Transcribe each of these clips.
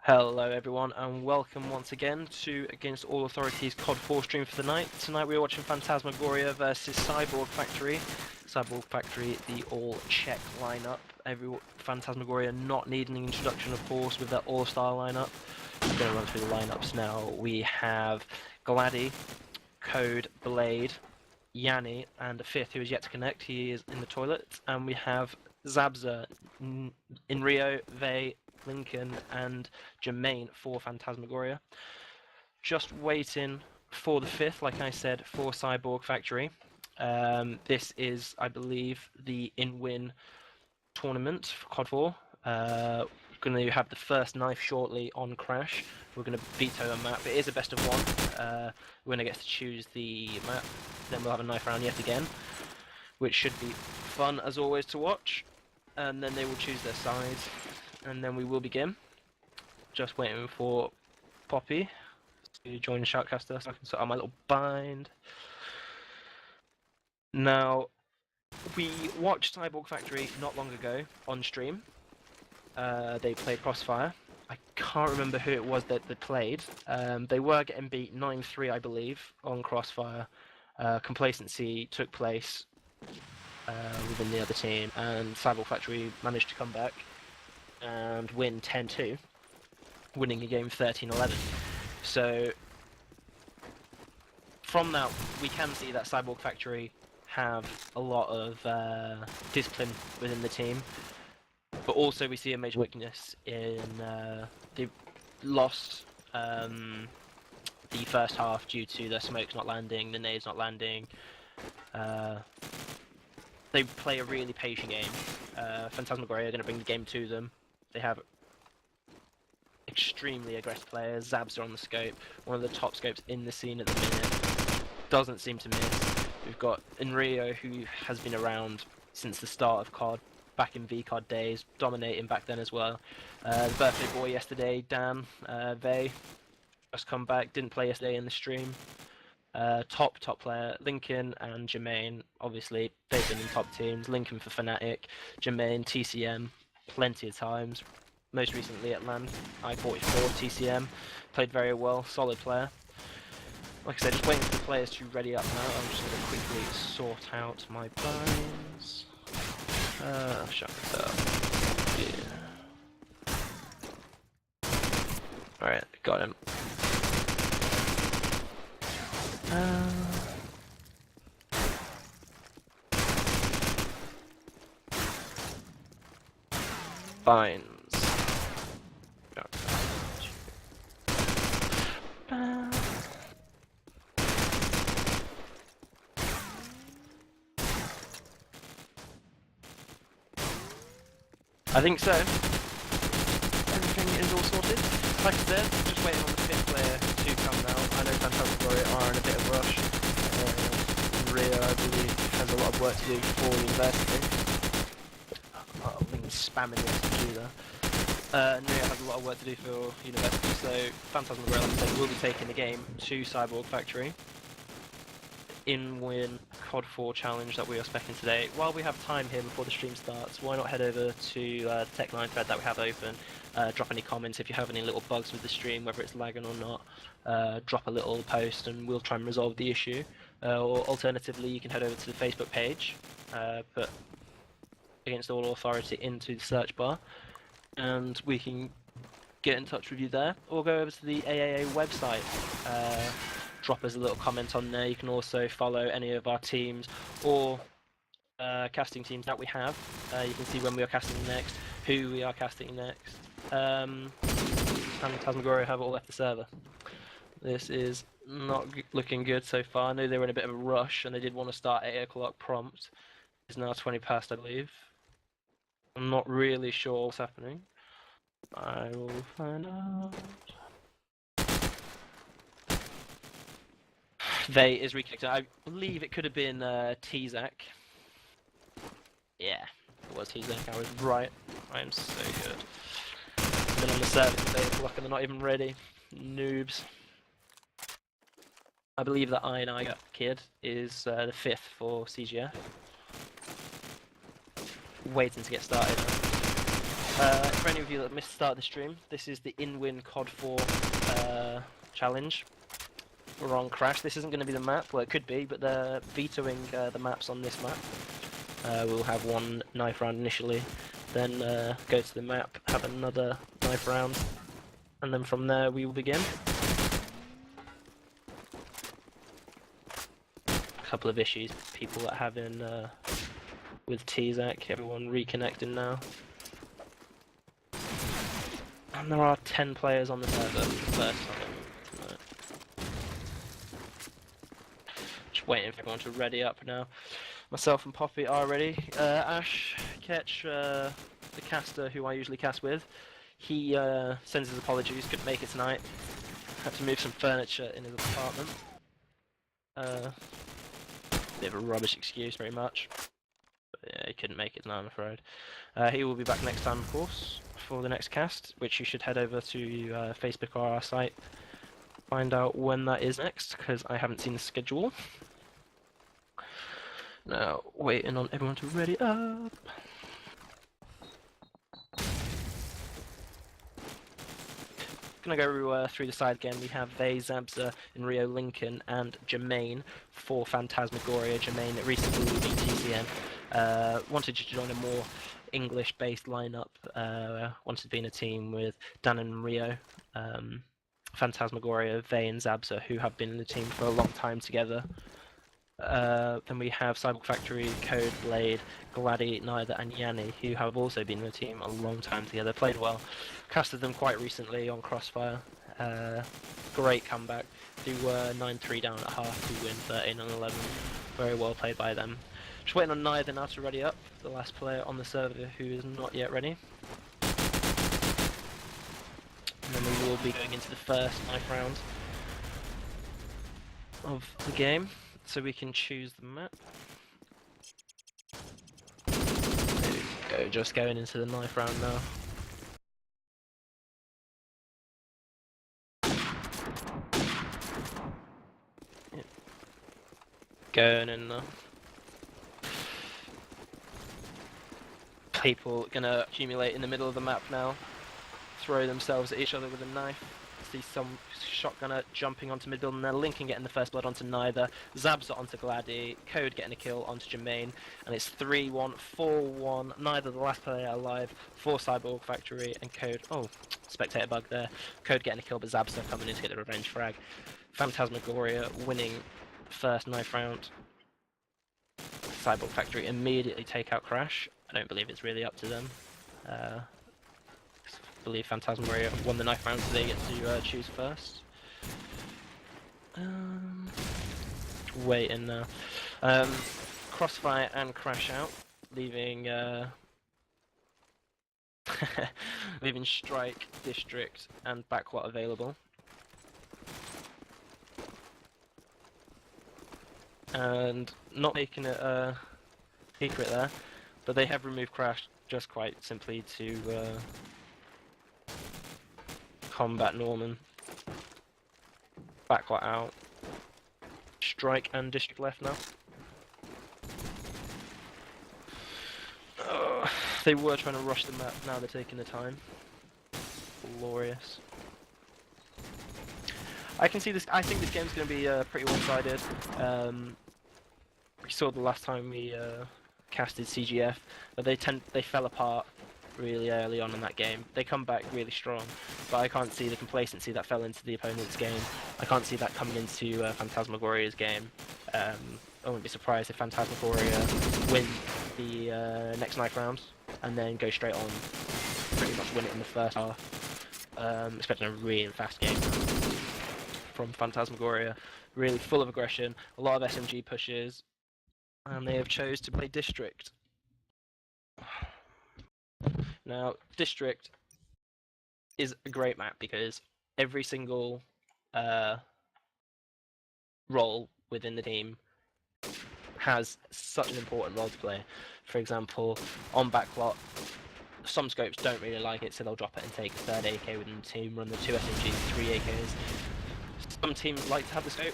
Hello everyone and welcome once again to Against All Authorities CoD4 stream for the night. Tonight we're watching Phantasmagoria versus Cyborg Factory. Cyborg Factory, the all-Czech lineup. Phantasmagoria not needing an introduction of course with their all-star lineup. I'm going to run through the lineups now. We have Gladdy, Code, Blade, Yanni and a fifth who is yet to connect. He is in the toilet. And we have Zabza, Inrio, Vey, Lincoln and Jermaine for Phantasmagoria. Just waiting for the fifth, like I said, for Cyborg Factory. This is, I believe, the Inwin tournament for CoD4. We're going to have the first knife shortly on Crash. We're going to veto a map. It is a best of one. We're going to get to choose the map. Then we'll have a knife round yet again, which should be fun as always to watch. And then they will choose their sides. And then we will begin. Just waiting for Poppy to join Shoutcaster so I can sort out my little bind. Now, we watched Cyborg Factory not long ago on stream. They played Crossfire. I can't remember who it was that they played. They were getting beat 9-3, I believe, on Crossfire. Complacency took place within the other team, and Cyborg Factory managed to come back and win 10-2, winning a game 13-11. So from that we can see that Cyborg Factory have a lot of discipline within the team, but also we see a major weakness in they've lost the first half due to the smokes not landing, the nades not landing. They play a really patient game. Phantasmagoria are going to bring the game to them. They have extremely aggressive players. Zabs are on the scope, one of the top scopes in the scene at the minute. Doesn't seem to miss. We've got Enrio, who has been around since the start of CoD, back in VCOD days, dominating back then as well. The birthday boy yesterday, Dan, Vey, just come back, didn't play yesterday in the stream. Top player, Lincoln and Jermaine, obviously they've been in top teams. Lincoln for Fnatic, Jermaine, TCM, plenty of times. Most recently at LAN, I-44, TCM, played very well, solid player. Like I said, just waiting for the players to ready up now. I'm just going to quickly sort out my binds. Shut this up. Yeah. Alright, got him. Binds. I think so. Everything is all sorted. Like I said, just waiting on the fifth player to come now. I know Phantasmagoria are in a bit of a rush. Ria, I believe, has a lot of work to do for university. I've been spamming the SMG there. Ria has a lot of work to do for university, so Phantasmagoria, like I said, will be taking the game to Cyborg Factory. Inwin CoD4 challenge that we are specking today. While we have time here before the stream starts, why not head over to the tech line thread that we have open, drop any comments if you have any little bugs with the stream, whether it's lagging or not, drop a little post and we'll try and resolve the issue. Or alternatively, you can head over to the Facebook page, put Against All Authority into the search bar, and we can get in touch with you there, or go over to the AAA website. Drop us a little comment on there. You can also follow any of our teams or casting teams that we have. You can see when we are casting next, who we are casting next. Phantasmagoria have all left the server. This is not looking good so far. I know they were in a bit of a rush and they did want to start at 8 o'clock prompt. It's now 20 past, I believe. I'm not really sure what's happening. I will find out. Vey is re-kicked. I believe it could have been Tzak. Yeah, it was Tzak. I was right. I am so good. I've been on the server since 8 o'clock and they're not even ready. Noobs. I believe that I kid is the fifth for CGF. Waiting to get started. For any of you that missed the start of the stream, this is the Inwin CoD4 challenge. We're on Crash. This isn't going to be the map, well it could be, but they're vetoing the maps on this map. We'll have one knife round initially, then go to the map, have another knife round, and then from there we will begin. A couple of issues people are having with Tzak, everyone reconnecting now. And there are 10 players on the server for the first time tonight. Just waiting for everyone to ready up now. Myself and Poppy are ready. Ash, Ketch, the caster who I usually cast with, he sends his apologies, couldn't make it tonight. Had to move some furniture in his apartment. Bit of a rubbish excuse, very much. But yeah, he couldn't make it tonight, I'm afraid. He will be back next time, of course, for the next cast, which you should head over to Facebook or our site. Find out when that is next, because I haven't seen the schedule. Now, waiting on everyone to ready up. Gonna go through the side again. We have Vay, Zabza, Rio, Lincoln, and Jermaine for Phantasmagoria. Jermaine recently leaving TCN. Wanted to join a more English-based lineup. Wanted to be in a team with Dan and Rio. Phantasmagoria, Vay, and Zabza, who have been in the team for a long time together. Then we have Cyborg Factory, Code, Blade, Glady, Neither, and Yanni, who have also been in the team a long time together. Played well. Casted them quite recently on Crossfire. Great comeback. They were 9-3 down at half to win 13-11. Very well played by them. Just waiting on Neither now to ready up, the last player on the server who is not yet ready. And then we will be going into the first knife round of the game. So we can choose the map. There we go, just going into the knife round now. Yep. Going in now. People gonna accumulate in the middle of the map now. Throw themselves at each other with a knife. See some shotgunner jumping onto middle, and then Lincoln getting the first blood onto Neither, Zabza onto Glady, Code getting a kill onto Jermaine, and it's 3-1, 4-1, Neither the last player alive, for Cyborg Factory, and Code, oh, spectator bug there, Code getting a kill, but Zabza coming in to get the revenge frag. Phantasmagoria winning first knife round. Cyborg Factory immediately take out Crash. I don't believe it's really up to them. I believe Phantasmagoria won the knife round, so they get to choose first. Waiting now. Crossfire and Crash out, leaving leaving Strike, District, and Backwat available. And not making it a secret there, but they have removed Crash just quite simply to combat Norman. Backwat out. Strike and District left now. They were trying to rush the map, now they're taking the time. Glorious. I can see this. I think this game's going to be pretty one-sided. We saw the last time we casted CGF, but they fell apart really early on in that game. They come back really strong, but I can't see the complacency that fell into the opponent's game. I can't see that coming into Phantasmagoria's game. I wouldn't be surprised if Phantasmagoria win the next knife round and then go straight on, pretty much win it in the first half. Expecting a really fast game from Phantasmagoria, really full of aggression, a lot of SMG pushes, and they have chose to play District. Now, District is a great map because every single role within the team has such an important role to play. For example, on Backwat, some scopes don't really like it, so they'll drop it and take a third AK within the team, run the 2 SMGs, 3 AKs. Some teams like to have the scope,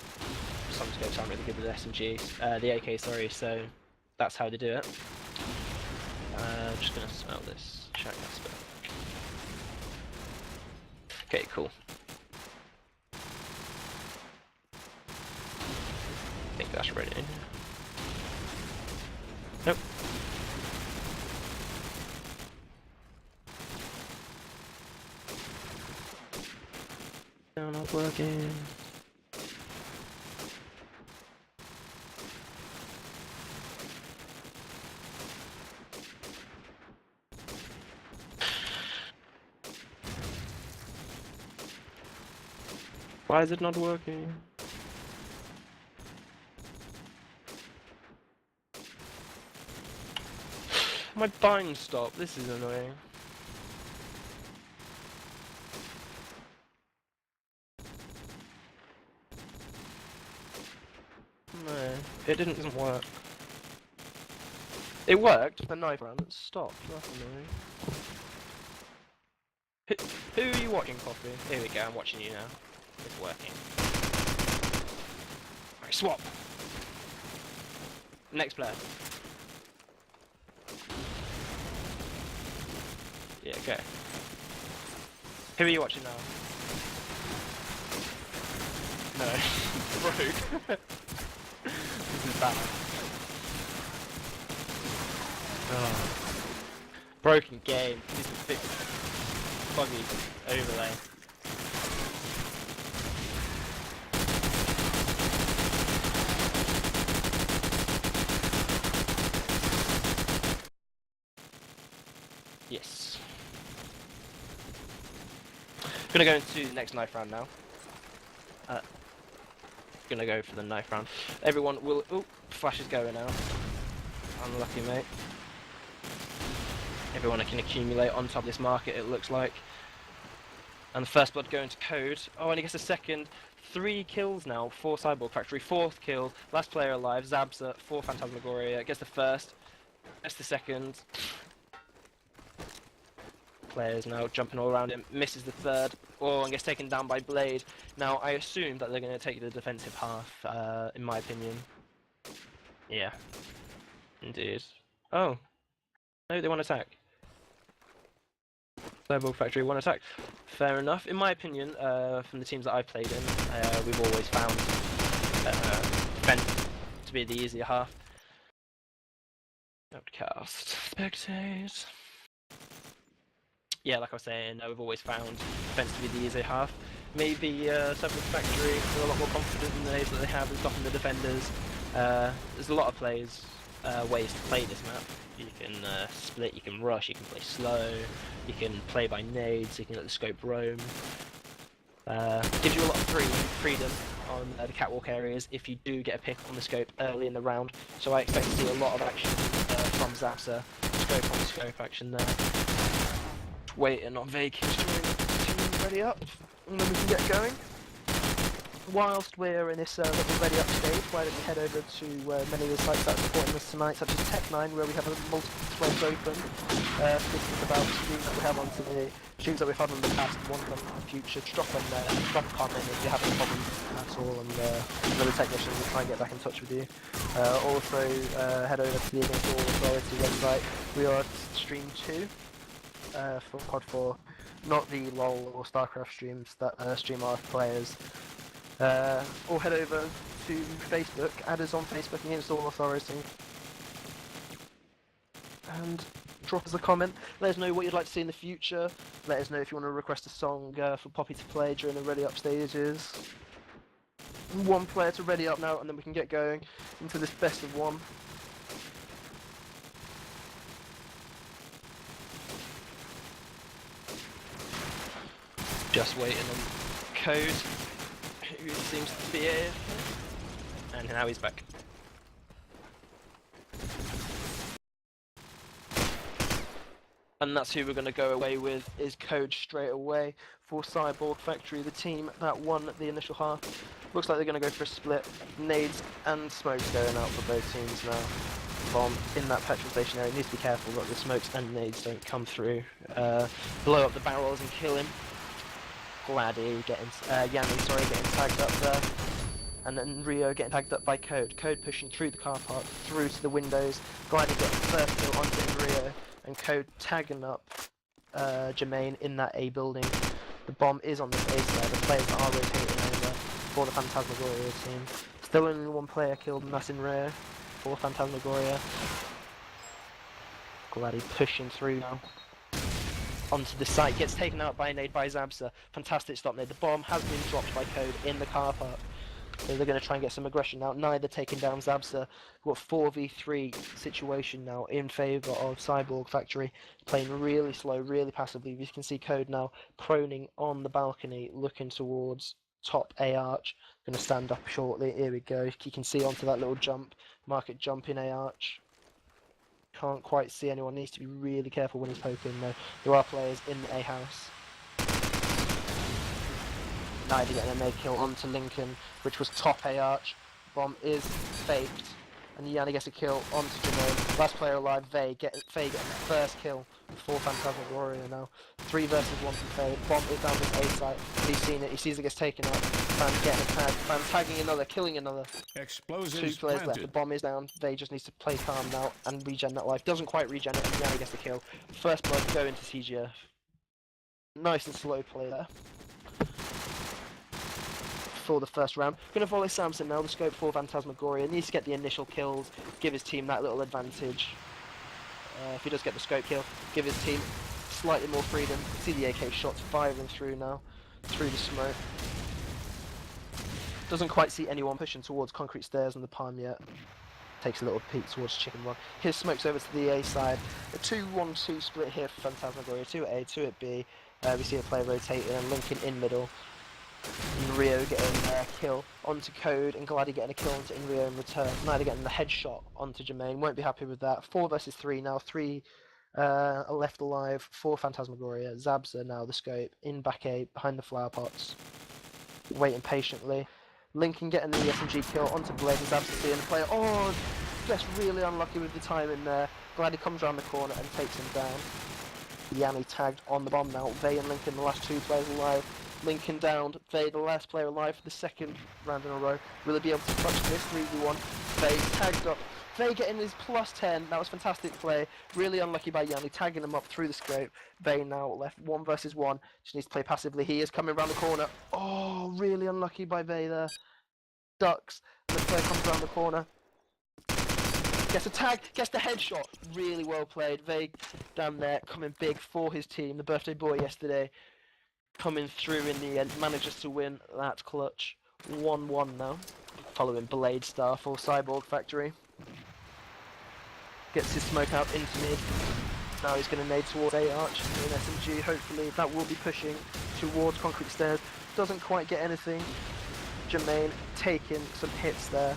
some scopes aren't really good with SMGs, the AK, sorry, so that's how they do it. Just gonna smell this, check that spell. Okay, cool. I think that's ready. Nope. Still not working. Why is it not working? My bind stopped. This is annoying. No, it didn't work. It worked, the knife round, it stopped. That's annoying. Who are you watching, Coffee? Here we go, I'm watching you now. It's working. Alright, swap! Next player. Yeah, go. Who are you watching now? No. Broke. This is bad. Oh. Broken game. This is a big buggy overlay. Yes. Gonna go into the next knife round now. Gonna go for the knife round. Everyone will. Oh, flash is going out. Unlucky, mate. Everyone can accumulate on top of this market, it looks like. And the first blood going to CoD. Oh, and he gets a second. 3 kills now for Cyborg Factory. 4th kill. Last player alive. Zabza for Phantasmagoria. Gets the first. Gets the second. Players now jumping all around him. Misses the third. Oh, and gets taken down by Blade. Now, I assume that they're going to take the defensive half, in my opinion. Yeah. Indeed. Oh. No, they want to attack. Cyborg Factory one attack. Fair enough. In my opinion, from the teams that I've played in, we've always found defense to be the easier half. Outcast. Spectate. Yeah, like I was saying, we've always found defense to be the easier half. Maybe Cyborg Factory are a lot more confident in the ways that they have in stopping the defenders. There's a lot of ways to play this map. You can split, you can rush, you can play slow, you can play by nades, you can let the scope roam. Gives you a lot of freedom on the catwalk areas if you do get a pick on the scope early in the round. So I expect to see a lot of action from Zapsa. Scope on scope action there. Waiting on Vacant to ready up, and then we can get going. Whilst we're in this little ready up stage, why don't we head over to many of the sites that are supporting us tonight, such as Tech9, where we have multiple threads open, speaking about streams that we have onto the streams that we've had in the past and want them in the future. Drop a comment if you have any problems at all, and the technicians will try and get back in touch with you. Also, head over to the Against All Authority website. We are at stream 2 for CoD4, not the LoL or StarCraft streams that stream our players. Or head over to Facebook, add us on Facebook Against All Authority, and drop us a comment. Let us know what you'd like to see in the future. Let us know if you want to request a song for Poppy to play during the ready up stages. 1 player to ready up now, and then we can get going into this best of 1. Just waiting on CoD. Who seems to be here, and now he's back. And that's who we're going to go away with, is CoD straight away for Cyborg Factory, the team that won the initial half. Looks like they're going to go for a split. Nades and smokes going out for both teams now. Bomb in that petrol station area. Needs to be careful that the smokes and nades don't come through. Blow up the barrels and kill him. Gladdy getting, Yanni, getting tagged up there, and then Rio getting tagged up by CoD. CoD pushing through the car park, through to the windows. Gladdy getting first kill onto Rio, and CoD tagging up Jermaine in that A building. The bomb is on this A side. The players are rotating over for the Phantasmagoria team. Still only one player killed, and that's in rear for Phantasmagoria. Glad he's pushing through now. Onto the site, gets taken out by a nade by Zabsa. Fantastic stop nade. The bomb has been dropped by CoD in the car park. So they're going to try and get some aggression now. Neither taking down Zabsa. We've got 4v3 situation now in favour of Cyborg Factory. Playing really slow, really passively. You can see CoD now proning on the balcony, looking towards top A arch. Going to stand up shortly. Here we go. You can see onto that little jump. Market jump in A arch. Can't quite see anyone. Needs to be really careful when he's poking though. There are players in the A house. Neither getting a nade kill onto Lincoln, which was top A arch. Bomb is faked, and Yanni gets a kill onto Jermaine. Last player alive, Faye getting the first kill for Phantasmagoria now. 3 versus 1 from Faye. Bomb is down this A site. He's seen it. He sees it gets taken out. Fan getting a tag. Fan tagging another, killing another. Explosives 2 players planted. left. The bomb is down. Faye just needs to play calm now and regen that life. Doesn't quite regen it, and Yanni gets the kill. First blood go into CGF. Nice and slow play there for the first round. Gonna follow Samson now, the scope for Phantasmagoria. Needs to get the initial kills, give his team that little advantage. If he does get the scope kill, give his team slightly more freedom. See the AK shots firing through now, through the smoke. Doesn't quite see anyone pushing towards concrete stairs on the palm yet. Takes a little peek towards Chicken Run. His smokes over to the A side. A 2-1-2 split here for Phantasmagoria. 2 at A, 2 at B. We see a player rotating and Lincoln in middle. And Rio getting a kill onto CoD, and Glady getting a kill onto Inrio in return. Neither getting the headshot onto Jermaine. Won't be happy with that. 4 versus 3 now. 3 are left alive for Phantasmagoria. Zabza now the scope in back A behind the flower pots, waiting patiently. Lincoln getting the SMG kill onto Blade, and Zabza seeing the player. Oh, just really unlucky with the timing there. Glady comes around the corner and takes him down. Yanni tagged on the bomb now. Vey and Lincoln, the last 2 players alive. Lincoln downed. Vey, the last player alive for the second round in a row. Will he be able to clutch this 3v1? Vey tagged up. Vey getting his +10. That was fantastic play. Really unlucky by Yanni, tagging him up through the scope. Vey now left 1 versus 1. Just needs to play passively. He is coming around the corner. Oh, really unlucky by Vey there. Ducks. The player comes around the corner. Gets a tag, gets the headshot. Really well played. Vey down there, coming big for his team. The birthday boy yesterday coming through in the end, manages to win that clutch. 1-1 now. Following Blade Star for Cyborg Factory. Gets his smoke out into mid. Now he's going to nade towards A arch in SMG. Hopefully that will be pushing towards concrete stairs. Doesn't quite get anything. Jermaine taking some hits there.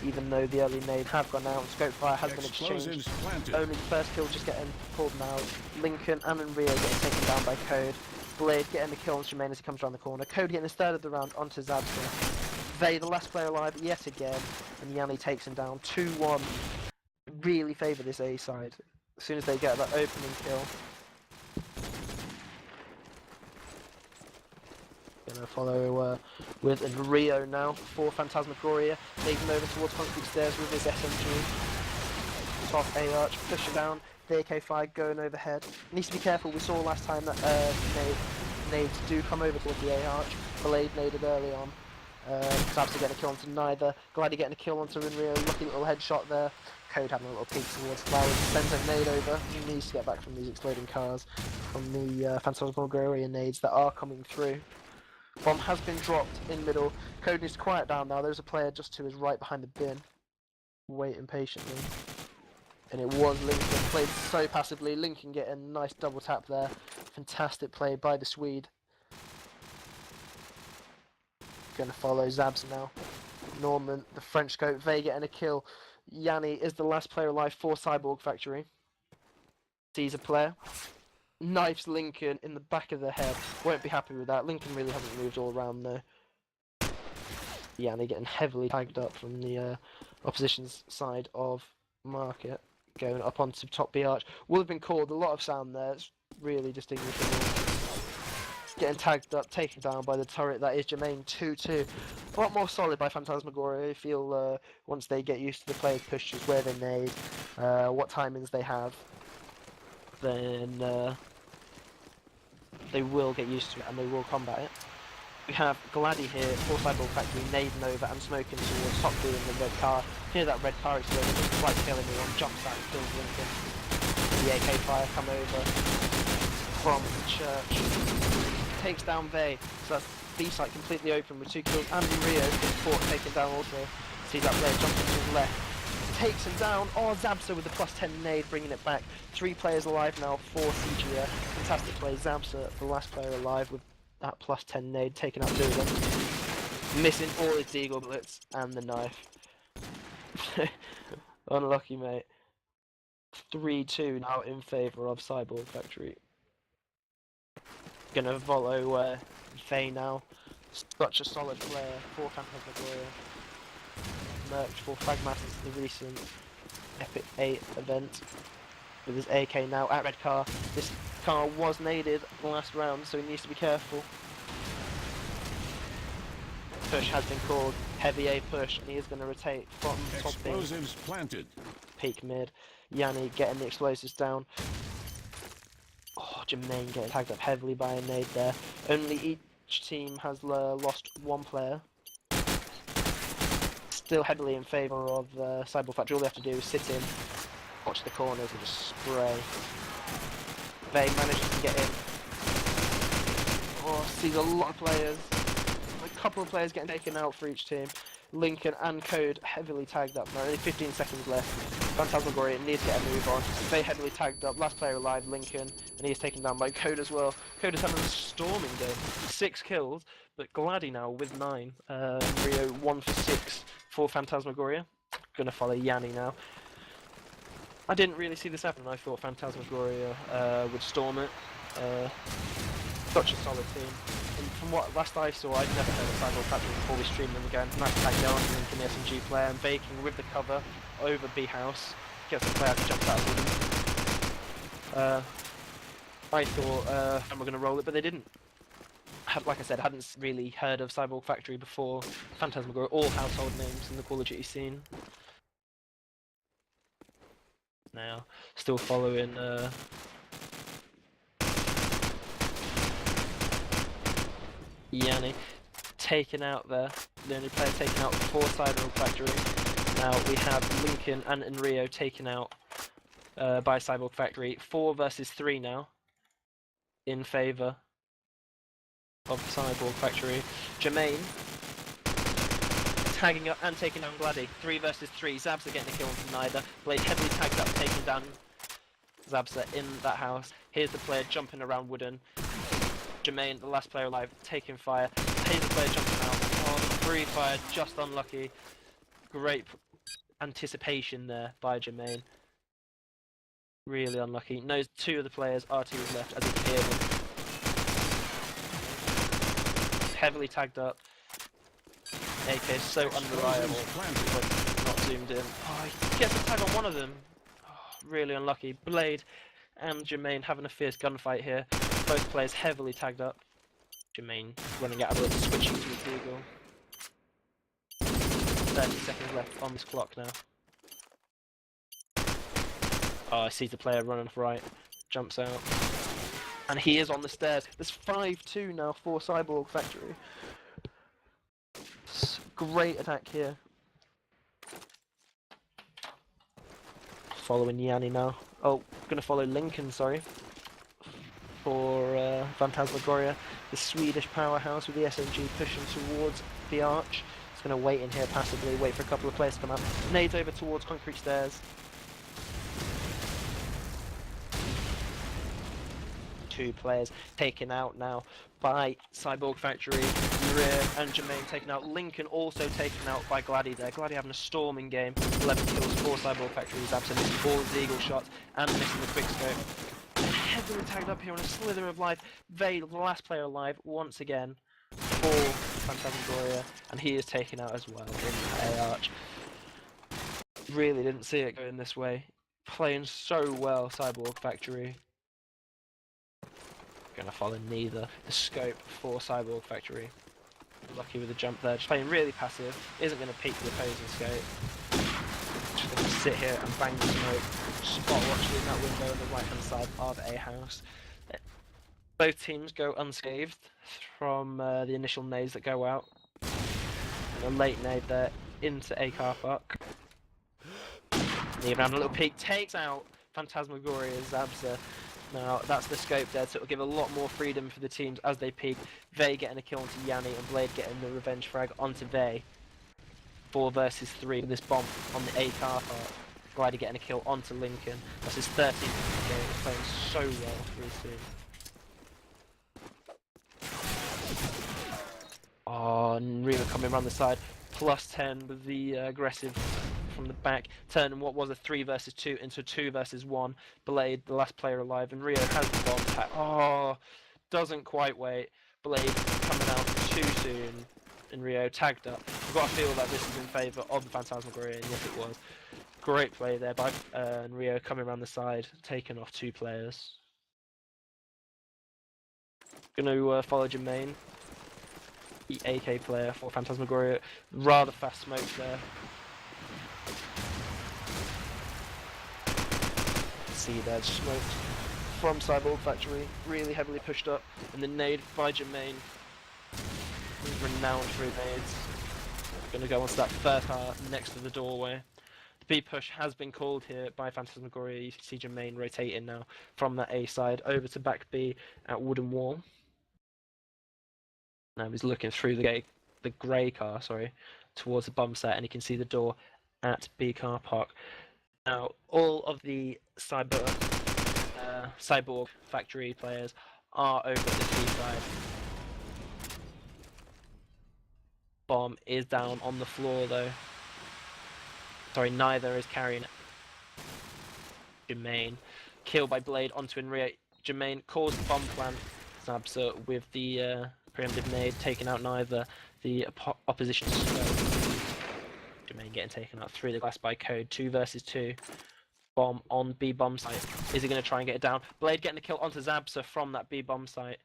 Even though the early nade have gone out, scope fire has been exchanged. Only the first kill just getting pulled now. Lincoln and Rio getting taken down by CoD. Blade getting the kill on Jermaine as he comes around the corner. CoD getting his third of the round onto Zabza. Vey, the last player alive yet again, and Yanni takes him down. 2-1. Really favour this A side. As soon as they get that opening kill. Gonna follow with Rio now for Phantasmagoria, taking over towards concrete stairs with his SMG. Top A arch, pushing down, the AK-5 going overhead. Needs to be careful, we saw last time that nades do come over towards the A arch. Blade naded early on. Zabza getting a kill onto neither. Glady getting a kill onto Rio, lucky little headshot there. CoD having a little peek towards Flowers, sends a nade over. He needs to get back from these exploding cars, from the Phantasmagoria nades that are coming through. Bomb has been dropped in middle. CoD needs to quiet down now. There's a player just to his right behind the bin, waiting patiently. And it was Lincoln, played so passively. Lincoln getting a nice double tap there. Fantastic play by the Swede. Gonna follow Zabs now. Norman, the French scope, Vey getting a kill. Yanni is the last player alive for Cyborg Factory. Sees a player. Knifes Lincoln in the back of the head. Won't be happy with that. Lincoln really hasn't moved all around though. Yanni getting heavily tagged up from the opposition's side of market. Going up onto top B arch. Will have been called. A lot of sound there. It's really distinguishable. Getting tagged up, taken down by the turret. That is Jermaine. 2-2. A lot more solid by Phantasmagoria. I feel once they get used to the players' pushes, where they nade, what timings they have, then they will get used to it and they will combat it. We have Gladdy here, for Cyborg Factory, nading over and smoking towards top B in the red car. Hear that red car exploding, just like killing me on, jumps out and kills Lincoln. The AK fire come over from the church. Takes down Vey, so that's B site completely open with 2 kills. And Rio is fought, taken down also. See that player jumps to his left. Takes him down. Oh, Zabsa with the +10 nade, bringing it back. 3 players alive now for CGF. Fantastic play. Zabsa, the last player alive with that +10 nade, taking out 2 of them. Missing all his deagle bullets and the knife. Unlucky, mate. 3-2 now in favour of Cyborg Factory. Gonna follow Faye now. Such a solid player for Phantasmagoria. Merch for Fragmasters, the recent Epic 8 event. With his AK now at red car. This car was naded last round, so he needs to be careful. Push has been called, heavy A push, and he is going to rotate from top B. Explosives planted. Peak mid. Yanni getting the explosives down. Oh, Jermaine getting tagged up heavily by a nade there. Only each team has lost 1 player. Still heavily in favour of Cyborg Factory. All they have to do is sit in, watch the corners and just spray. They manages to get in. Oh, sees a lot of players. A couple of players getting taken out for each team. Lincoln and Code heavily tagged up now. Only 15 seconds left. Phantasmagoria needs to get a move on. They heavily tagged up. Last player alive, Lincoln, and he is taken down by Code as well. Code is having a storming game. 6 kills, but Gladdy now with 9. Rio 1 for 6 for Phantasmagoria. Gonna follow Yanni now. I didn't really see this happen. I thought Phantasmagoria would storm it. Such a solid team. And from what last I saw, I'd never heard of Cyborg Factory before we streamed them again. Nice tag down on Lincoln, the SMG player, and Baking with the cover over B house. Gets the player to jump out with him. I thought and we're going to roll it, but they didn't. Like I said, I hadn't really heard of Cyborg Factory before. Phantasmagoria, all household names in the Call of Duty scene. Now, still following Yanni, taken out there. The only player taken out for Cyborg Factory. Now we have Lincoln and Enrio taken out by Cyborg Factory. 4 versus 3 now, in favour of Cyborg Factory. Jermaine tagging up and taking down Gladdy. 3 versus 3. Zabsa getting a kill from neither. Blade heavily tagged up, taking down Zabsa in that house. Here's the player jumping around Wooden. Jermaine, the last player alive, taking fire. Here's the player jumping out. Oh, the free fire, just unlucky. Great anticipation there by Jermaine. Really unlucky. Knows 2 of the players are to his left as he can hear them. Heavily tagged up. AK is so unreliable, but not zoomed in. Oh, he gets a tag on one of them. Oh, really unlucky. Blade and Jermaine having a fierce gunfight here. Both players heavily tagged up. Jermaine running out of bullets, switching to his deagle. 30 seconds left on this clock now. Oh, I see the player running right. Jumps out. And he is on the stairs. There's 5-2 now for Cyborg Factory. Great attack here. Following Yanni now. Oh, gonna follow Lincoln, sorry. For Phantasmagoria. The Swedish powerhouse with the SMG pushing towards the arch. It's gonna wait in here passively, wait for a couple of players to come up. Nades over towards concrete stairs. 2 players taken out now by Cyborg Factory. Rear and Jermaine taken out. Lincoln also taken out by Gladdy there. Gladdy having a storming game. 11 kills for Cyborg Factory. He's absolutely all his eagle shots and missing the quick scope. Heavily tagged up here on a slither of life. Vey, the last player alive, once again for Phantasmagoria, and he is taken out as well in the arch. Really didn't see it going this way. Playing so well, Cyborg Factory. Gonna follow neither. The scope for Cyborg Factory. Lucky with the jump there. Just playing really passive. Isn't gonna peek the opposing scope. Just gonna sit here and bang the smoke. Spot watching that window on the right hand side of a house. Both teams go unscathed from the initial nades that go out. And a late nade there into a car park. Even having a little peek, takes out Phantasmagoria Zabza. Now that's the scope there, so it'll give a lot more freedom for the teams as they peek. Vey getting a kill onto Yanni and Blade getting the revenge frag onto Vey. 4 versus 3 with this bomb on the A car park. Glider getting a kill onto Lincoln. That's his 13th game. He's playing so well for his team. Oh, and Rima coming around the side. +10 with the aggressive from the back, turning what was a 3 versus 2 into a 2 versus 1. Blade, the last player alive, and Rio has the bomb pack. Oh, doesn't quite wait. Blade coming out too soon, and Rio tagged up. I've got to feel that this is in favour of the Phantasmagoria, and yes it was. Great play there by and Rio coming around the side, taking off 2 players. Gonna follow Jermaine, the AK player for Phantasmagoria. Rather fast smoke there. See there, smoked from Cyborg Factory, really heavily pushed up, and the nade by Jermaine. He's renowned for his nades. Gonna go onto that first car next to the doorway. The B push has been called here by Phantasmagoria. You can see Jermaine rotating now from that A side over to back B at Wooden Wall. Now he's looking through the grey car, towards the bomb set, and you can see the door at B car park. Now, all of the Cyborg Factory players are over at the B side. Bomb is down on the floor though. Sorry, neither is carrying it. Jermaine, killed by Blade onto Inria. Jermaine caused the bomb plant. Zabza with the preemptive nade, taking out neither the opposition scope. Jermaine getting taken out through the glass by CoD, 2 versus 2. Bomb on B bomb site. Is he going to try and get it down? Blade getting a kill onto Zabza from that B bomb site,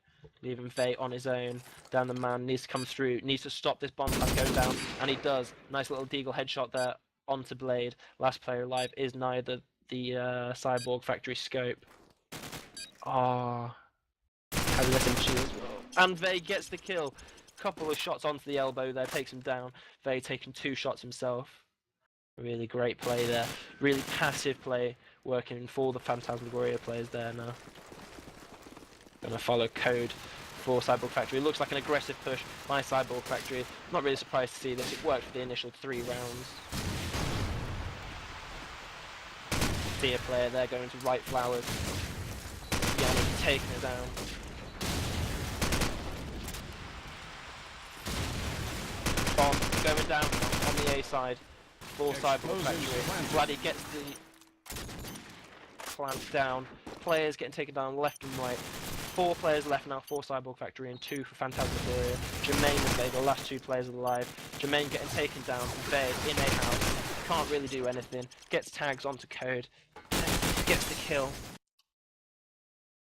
leaving Vey on his own. Down the man, needs to come through, needs to stop this bomb plant going down, and he does. Nice little deagle headshot there onto Blade. Last player alive is neither the Cyborg Factory scope. Ah, has a SMG as well. And Vey gets the kill. Couple of shots onto the elbow there, takes him down. Vey taking 2 shots himself. Really great play there. Really passive play working for the Phantasmagoria players there now. Gonna follow CoD for Cyborg Factory. It looks like an aggressive push by Cyborg Factory. Not really surprised to see this. It worked for the initial 3 rounds. See a player there going to right flowers. Yanni taking it down. Bomb going down on the A side for Cyborg Factory. Vladdy gets the plant down. Players getting taken down left and right. 4 players left now for Cyborg Factory and 2 for Phantasmagoria. Jermaine and Vey, the last 2 players alive. Jermaine getting taken down. Vey in a house. Can't really do anything. Gets tags onto CoD. Gets the kill.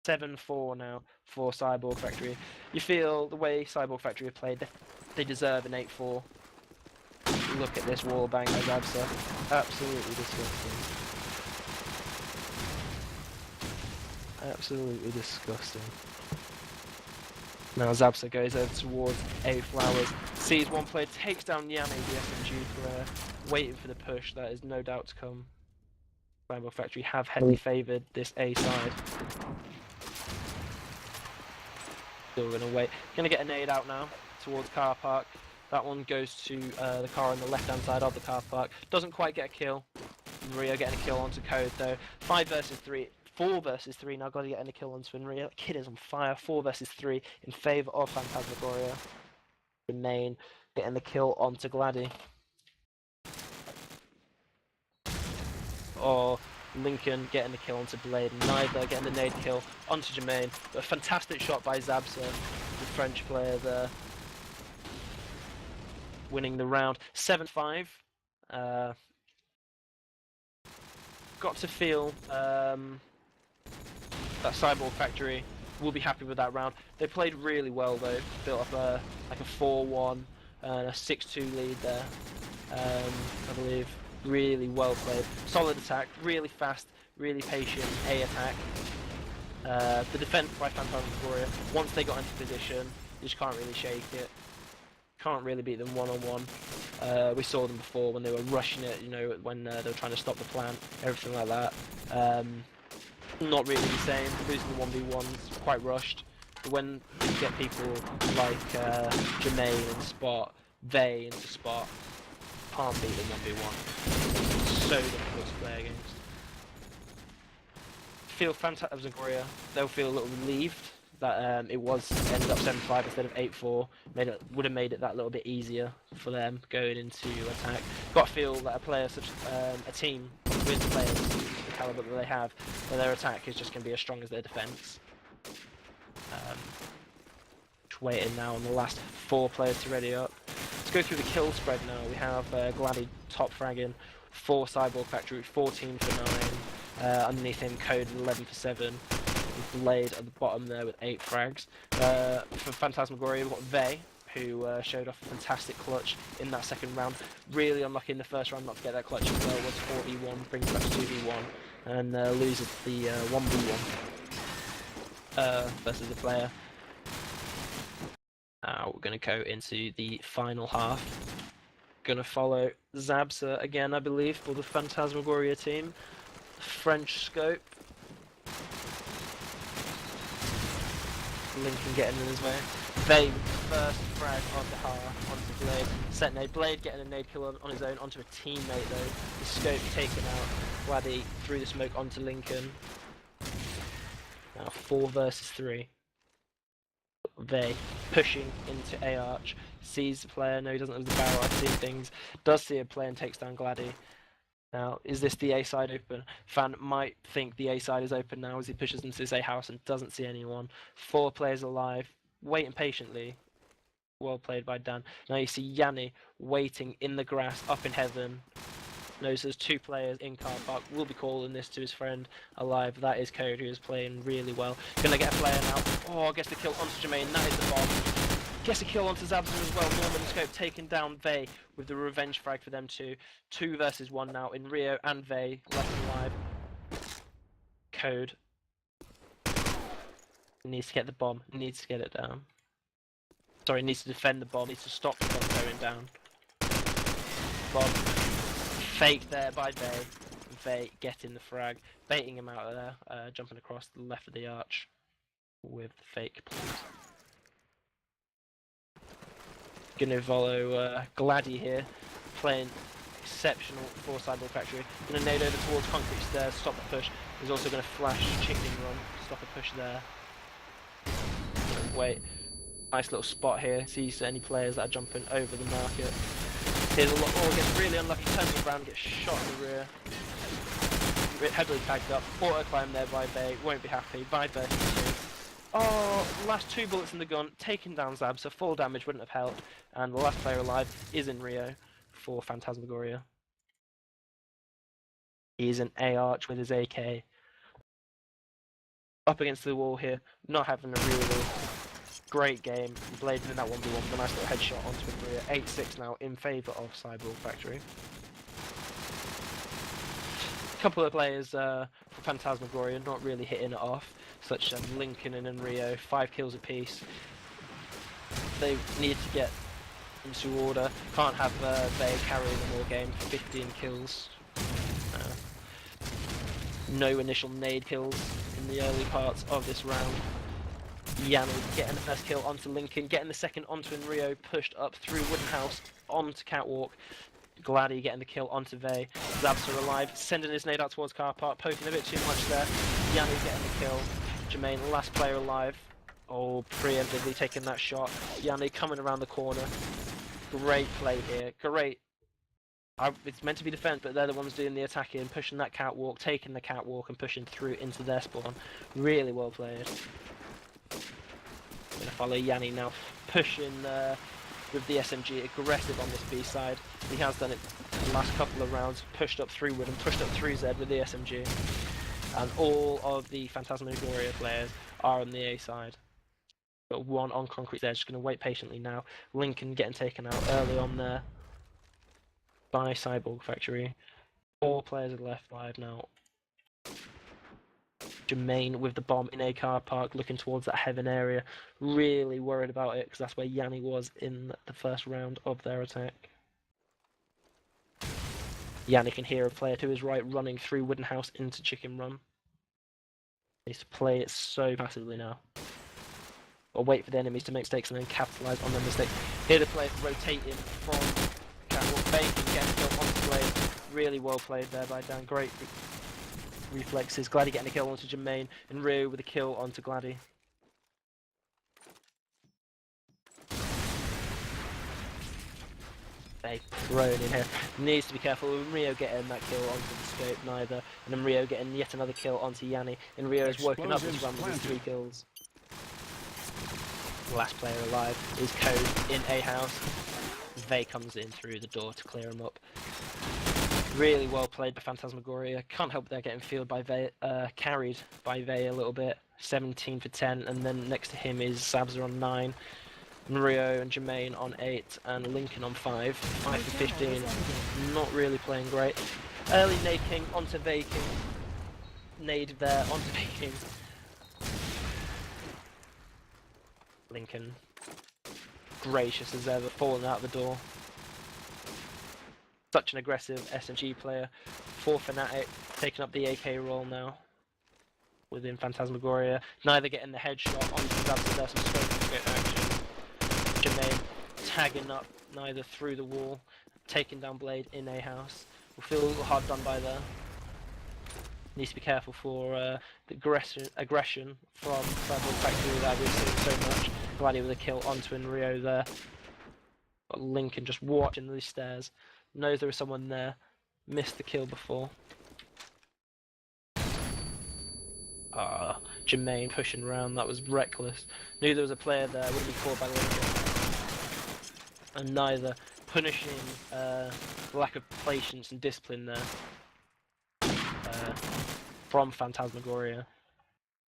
7-4 now for Cyborg Factory. You feel the way Cyborg Factory have played, they deserve an 8-4. Look at this wall bang by Zabza. Absolutely disgusting. Absolutely disgusting. Now Zabza goes over towards A Flowers. Sees one player, takes down Yanni, the SMG player. Waiting for the push, that is no doubt to come. Cyborg Factory have heavily favoured this A side. Still gonna wait. Gonna get a nade out now towards car park. That one goes to the car on the left hand side of the car park. Doesn't quite get a kill. Maria getting a kill onto CoD though. 5 versus 3. 4 versus 3 now. Got to get a kill onto Maria. That kid is on fire. 4 versus 3 in favour of Phantasmagoria. Remain getting the kill onto Gladdy. Or Lincoln getting the kill onto Blade. Neither getting the nade kill onto Jermaine. But a fantastic shot by Zabza, the French player there. Winning the round. 7-5. Got to feel that Cyborg Factory will be happy with that round. They played really well though. Built up like a 4-1 and a 6-2 lead there. I believe. Really well played. Solid attack, really fast, really patient A attack. The defense by Phantasmagoria, once they got into position, you just can't really shake it. Can't really beat them one-on-one. We saw them before when they were rushing it, you know, when they were trying to stop the plant, everything like that. Not really the same, losing the 1v1s, quite rushed. But when you get people like Jermaine and Spot, they into Spot, can't beat them 1v1. So difficult to play against. Feel Phantasmagoria, they'll feel a little relieved that it was ended up 7-5 instead of 8-4. Would have made it that little bit easier for them going into attack. Got to feel that a player such a team with players the caliber that they have, that their attack is just going to be as strong as their defense. Just waiting now on the last 4 players to ready up. Let's go through the kill spread now. We have Gladdy top fragging, 4 Cyborg Factory, 14 for 9. Underneath him, Code 11 for 7. Blade at the bottom there with 8 frags. For Phantasmagoria, we've got Vey, who showed off a fantastic clutch in that second round. Really unlucky in the first round not to get that clutch as well. Was 4v1, brings back to 2v1, and loses the 1v1 versus the player. Now we're going to go into the final half. Going to follow Zabsa again, I believe, for the Phantasmagoria team. French scope. Lincoln getting in his way. Vey with the first frag onto onto Blade. Set nade. Blade getting a nade kill on his own onto a teammate though. The scope taken out. Gladdy threw the smoke onto Lincoln. Now 4 versus 3. Vey pushing into A Arch. Sees the player. No, he doesn't have the barrel. I see things. Does see a player and takes down Gladdy. Now, is this the A side open? Fan might think the A side is open now as he pushes into this A house and doesn't see anyone. 4 players alive, waiting patiently. Well played by Dan. Now you see Yanni waiting in the grass up in heaven. Knows there's 2 players in car park. Will be calling this to his friend alive. That is Code, who is playing really well. Gonna get a player now. Oh, gets the kill onto Jermaine. That is the bomb. Gets a kill onto Zabza as well. Norman Scope taking down Vey with the revenge frag for them two. 2 versus 1 now in Rio and Vey left alive. Code needs to get the bomb. Needs to get it down. Sorry, needs to defend the bomb. Needs to stop the bomb going down. Bomb. Fake there by Vey. Vey getting the frag. Baiting him out of there. Jumping across the left of the arch with the fake please. Gonna follow Gladdy here, playing exceptional for Cyborg Factory. Gonna nade over towards concrete stairs, stop the push. He's also gonna flash chicken run, stop a push there. Wait, nice little spot here. Sees any players that are jumping over the market. Here's a lot. Oh, gets really unlucky. Turns around, gets shot in the rear. Heavily tagged up. Auto climb there by Vey. Won't be happy. By Vey. Oh, last 2 bullets in the gun, taking down Zab, so full damage wouldn't have helped. And the last player alive is in Rio for Phantasmagoria. He's an A Arch with his AK. Up against the wall here, not having a really great game. Blade in that 1v1 with a nice little headshot onto Rio. 8-6 now in favour of Cyborg Factory. A couple of players for Phantasmagoria not really hitting it off, such as Lincoln and Rio, 5 kills apiece. They need to get into order. Can't have Vey carrying them all game for 15 kills. No initial nade kills in the early parts of this round. Yanni getting the first kill onto Lincoln, getting the second onto Rio, pushed up through Wooden House onto Catwalk. Gladdy getting the kill onto Vey. Zabsa alive, sending his nade out towards car park, poking a bit too much there. Yanni getting the kill. Jermaine, last player alive. Oh, preemptively taking that shot. Yanni coming around the corner. Great play here. Great. It's meant to be defense, but they're the ones doing the attacking, pushing that catwalk, taking the catwalk and pushing through into their spawn. Really well played. Gonna follow Yanni now, pushing with the SMG, aggressive on this B side. He has done it the last couple of rounds, pushed up through Wood and pushed up through Z with the SMG. And all of the Phantasmagoria players are on the A side. Got 1 on concrete there, just going to wait patiently now. Lincoln getting taken out early on there by Cyborg Factory. 4 players are left alive now. Jermaine with the bomb in a car park, looking towards that heaven area. Really worried about it, because that's where Yanni was in the first round of their attack. Yanni can hear a player to his right running through Wooden House into Chicken Run. He needs to play it so passively now. Or wait for the enemies to make mistakes and then capitalise on their mistakes. Here the player rotating from Catwalk, Bacon, getting a kill onto Blade. Really well played there by Dan. Great reflexes. Gladdy getting a kill onto Jermaine, and Rio with a kill onto Gladdy. They prone in here. Needs to be careful with Rio getting that kill onto the scope, neither. And then Rio getting yet another kill onto Yanni. And Rio has woken up this run with his 3 kills. The last player alive is CoD in a house. Vey comes in through the door to clear him up. Really well played by Phantasmagoria. Can't help they're getting fielded by Vey, carried by Vey a little bit. 17 for 10, and then next to him is Zabza on 9, Mario and Jermaine on 8, and Lincoln on 5. 5 for 15. Not really playing great. Early Nade King onto Vey King. Nade there onto Vey King. Lincoln, gracious as ever, falling out the door. Such an aggressive SMG player. 4 Fnatic, taking up the AK role now within Phantasmagoria. Neither getting the headshot onto Zabza. There's some scope action. Jermaine tagging up neither through the wall, taking down Blade in a house. Will feel hard done by there. Needs to be careful for the aggression from Cyborg Factory that we've seen so much. Gladdy with a kill onto Rio there. Got Lincoln just watching these stairs. Knows there is someone there. Missed the kill before. Jermaine pushing around. That was reckless. Knew there was a player there. Would be caught by Lincoln. And neither punishing lack of patience and discipline there. From Phantasmagoria.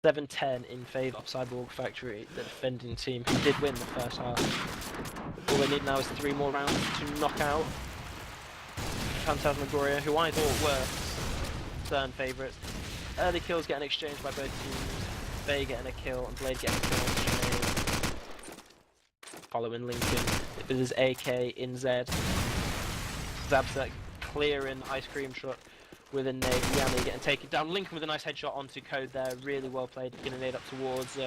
7-10 in favour of Cyborg Factory, the defending team, who did win the first half. All they need now is 3 more rounds to knock out Phantasmagoria, who I thought were turn favourites. Early kills getting exchanged by both teams. Vey getting a kill and Blade getting a kill on Jermaine. Following Lincoln with his AK in Z. Zabza clearing ice cream truck with a nade. Yanni getting taken down. Lincoln with a nice headshot onto CoD there. Really well played. Getting a nade up towards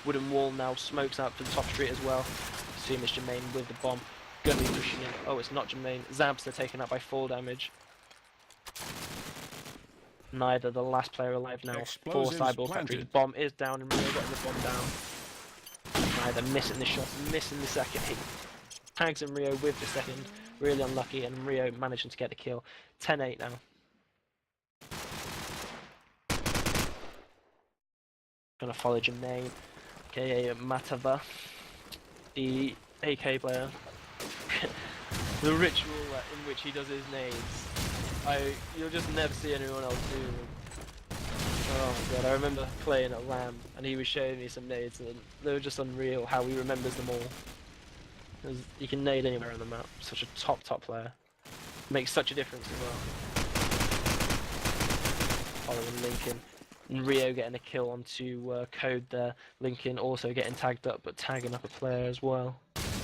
Wooden Wall now. Smokes out to the top street as well. Assume it's Jermaine with the bomb. Gonna be pushing in. Oh, it's not Jermaine. Zabza taken out by 4 damage. Neither the last player alive now for Cyborg Factory. The bomb is down and Rio getting the bomb down. Neither missing the shot, missing the second hit. Tags and Rio with the second. Really unlucky, and Rio managing to get the kill. 10-8 now. Gonna follow Jermaine, aka Matava, the AK player. The ritual in which he does his nades. You'll just never see anyone else do them. Oh my god, I remember playing at LAM and he was showing me some nades and they were just unreal how he remembers them all. You can nade anywhere on the map. Such a top player. Makes such a difference as well. Following Lincoln. And Rio getting a kill onto CoD there. Lincoln also getting tagged up, but tagging up a player as well.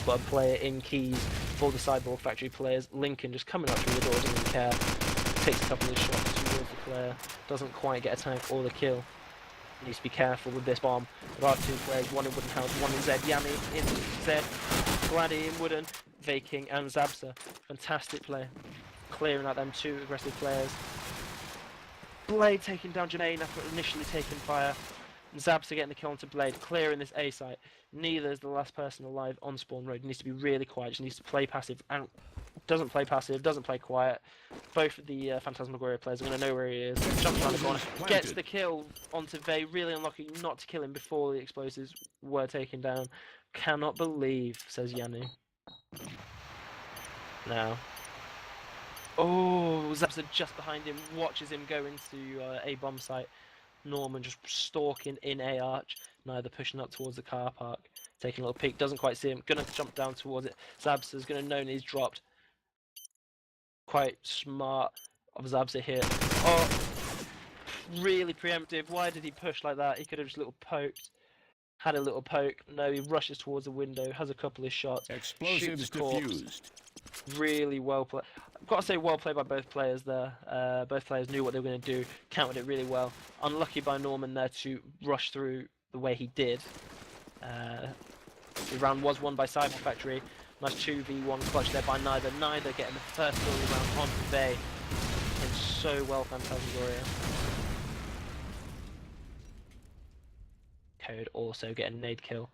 But a player in keys for the Cyborg Factory players. Lincoln just coming up through the door, doesn't care. Takes a couple of shots towards the player. Doesn't quite get a tag or the kill. Needs to be careful with this bomb. There are 2 players, one in Wooden House, one in Z. Yanni in Z. Gladdy in Wooden. Vey King and Zabza. Fantastic play. Clearing out them 2 aggressive players. Blade taking down Jermaine after initially taking fire. And Zabza getting the kill onto Blade, clearing this A site. Neither is the last person alive on Spawn Road. Needs to be really quiet, just needs to play passive. And doesn't play passive, doesn't play quiet. Both of the Phantasmagoria players are going to know where he is. Jumps around the corner, gets the kill onto Vey. Really unlucky not to kill him before the explosives were taken down. Cannot believe, says Yanni. Now. Oh, Zabza just behind him, watches him go into a bomb site. Norman just stalking in a arch, neither pushing up towards the car park. Taking a little peek, doesn't quite see him, gonna jump down towards it. Zabza's gonna know he's dropped. Quite smart of Zabza here. Oh, really preemptive. Why did he push like that? He could have just had a little poke. No, he rushes towards the window, has a couple of shots, Explosives shoots a corpse. diffused. Really well played. I've got to say, well played by both players there. Both players knew what they were going to do, countered it really well. Unlucky by Norman there to rush through the way he did. The round was won by Cyborg Factory. Nice 2v1 clutch there by Neither. Neither getting the first kill of the round on Bay. And so well, Phantasmagoria. Code also getting a nade kill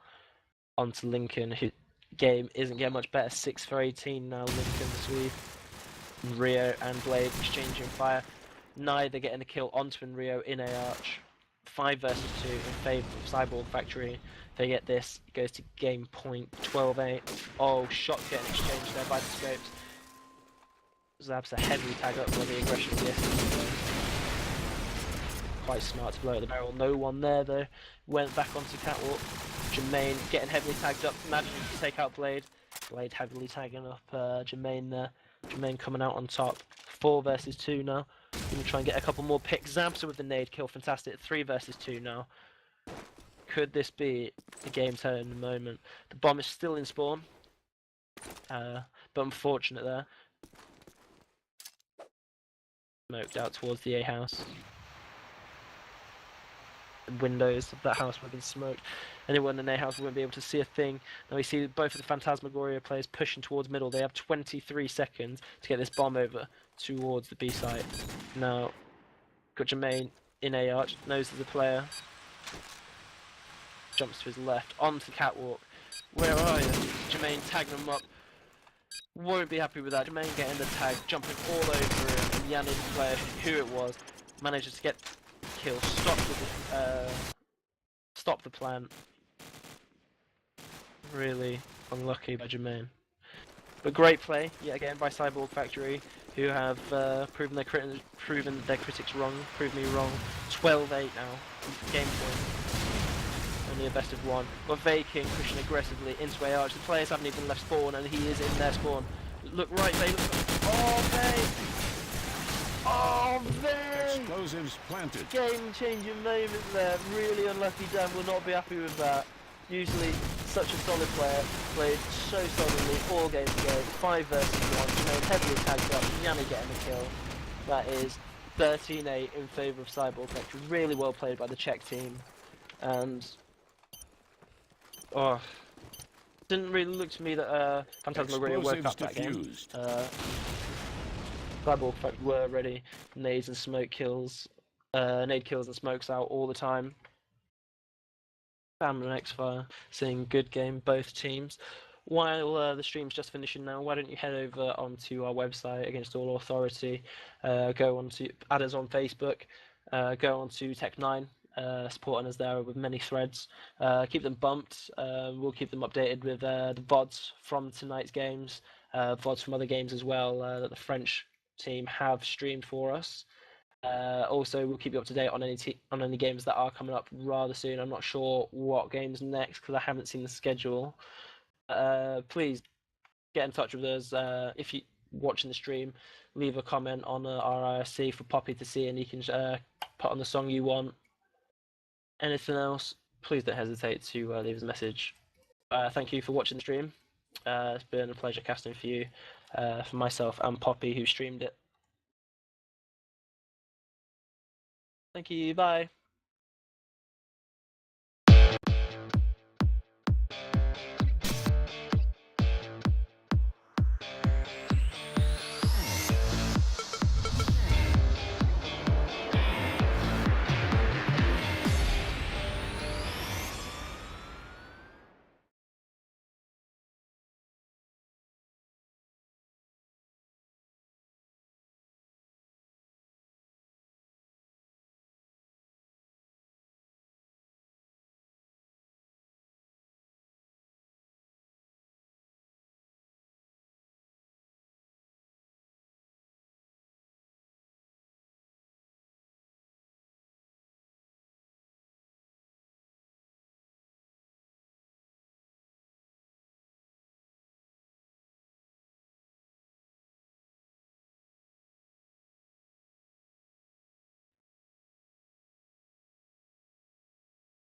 onto Lincoln, whose game isn't getting much better. 6 for 18 now, Lincoln, Swede. Rio and Blade exchanging fire. Neither getting a kill onto Rio in a arch. 5 versus 2 in favour of Cyborg Factory. If they get this, it goes to game point 12-8. Oh, shot getting exchanged there by the scopes. Zabs a heavily tag up for the aggression of yesterday. Quite smart to blow at the barrel. No one there though. Went back onto catwalk. Jermaine getting heavily tagged up, managing to take out Blade. Blade heavily tagging up Jermaine there. Jermaine coming out on top. 4 versus 2 now. Gonna try and get a couple more picks. Zabsa with the nade kill, fantastic. 3 versus 2 now. Could this be a game turning moment? The bomb is still in spawn, but unfortunate there. Smoked out towards the A house. The windows of that house would have been smoked. Anyone in the A house wouldn't be able to see a thing. Now we see both of the Phantasmagoria players pushing towards middle. They have 23 seconds to get this bomb over towards the B site. Now, got Jermaine in A arch, knows there's a player. Jumps to his left, onto the catwalk. Where are you? Jermaine tagging him up. Won't be happy with that. Jermaine getting the tag, jumping all over him. And Yanni, the player, who it was, manages to get the kill. Stop the plant. Really unlucky by Jermaine. But great play, yet again, by Cyborg Factory, who have proven their critics wrong, proved me wrong. 12-8 now, game point. Only a best of 1. Got Vaking pushing aggressively into A arch. The players haven't even left spawn, and he is in their spawn. Look right, Vay. Oh, Vay! Oh, Vay! Explosives planted. Game-changing moment there. Really unlucky. Dan will not be happy with that. Usually such a solid player, played so solidly all games ago. 5 versus 1. Jermaine heavily tagged up. Yanni getting the kill. That is 13-8 in favour of Cyborg Factory. Really well played by the Czech team. And didn't really look to me that Phantasmagoria woke up that game. Cyborg Factory were ready. Nades and smoke kills. Nade kills and smokes out all the time. Bam and X-Fire, seeing good game, both teams. While the stream's just finishing now, why don't you head over onto our website, Against All Authority, go on to add us on Facebook, go on to Tech9, supporting us there with many threads. Keep them bumped, we'll keep them updated with the VODs from tonight's games, VODs from other games as well that the French team have streamed for us. Also, we'll keep you up to date on any games that are coming up rather soon. I'm not sure what games next because I haven't seen the schedule. Please get in touch with us if you're watching the stream. Leave a comment on our IRC for Poppy to see, and you can put on the song you want. Anything else, please don't hesitate to leave us a message. Thank you for watching the stream. It's been a pleasure casting for you, for myself and Poppy who streamed it. Thank you, bye.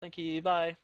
Thank you. Bye.